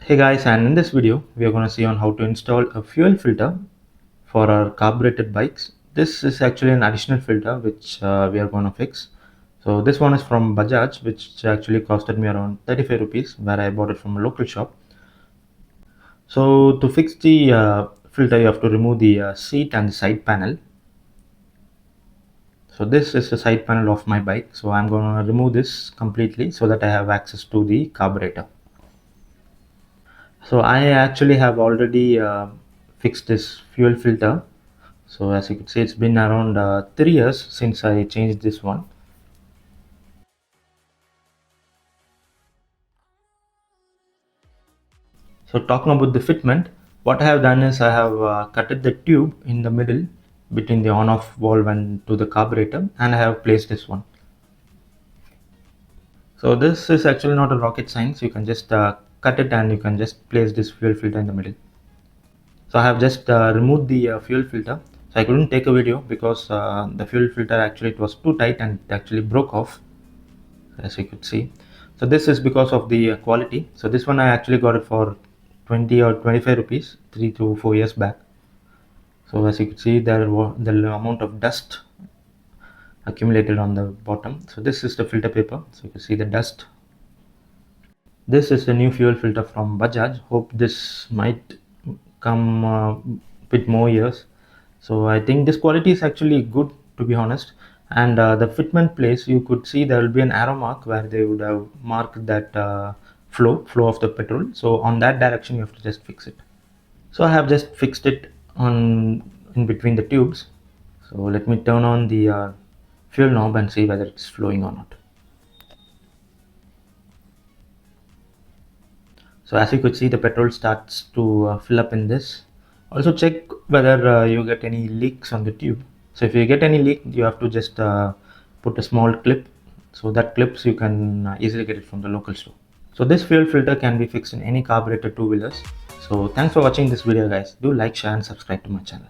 Hey guys, and in this video we are going to see on how to install a fuel filter for our carbureted bikes. This is actually an additional filter which we are going to fix. So this one is from Bajaj, which actually costed me around 35 rupees, where I bought it from a local shop. So to fix the filter, you have to remove the seat and the side panel. So this is the side panel of my bike, so I'm going to remove this completely so that I have access to the carburetor. So I actually have already fixed this fuel filter. So as you can see, it's been around 3 years since I changed this one. So talking about the fitment, what I have done is I have cutted the tube in the middle between the on-off valve and to the carburetor, and I have placed this one. So this is actually not a rocket science. You can just cut it and you can just place this fuel filter in the middle. So I have just removed the fuel filter. So I couldn't take a video because the fuel filter actually it was too tight and it actually broke off, as you could see. So this is because of the quality. So this one I actually got it for 20 or 25 rupees 3 to 4 years back. So as you could see, there was the amount of dust accumulated on the bottom. So this is the filter paper. So you can see the dust. This is the new fuel filter from Bajaj. Hope this might come bit more years. So I think this quality is actually good, to be honest. And the fitment place, you could see there will be an arrow mark where they would have marked that flow of the petrol. So on that direction you have to just fix it. So I have just fixed it on in between the tubes. So let me turn on the fuel knob and see whether it's flowing or not. So as you could see, the petrol starts to fill up in this. Also check whether you get any leaks on the tube. So if you get any leak, you have to just put a small clip. So that clips you can easily get it from the local store. So this fuel filter can be fixed in any carburetor two-wheelers. So thanks for watching this video guys. Do like, share and subscribe to my channel.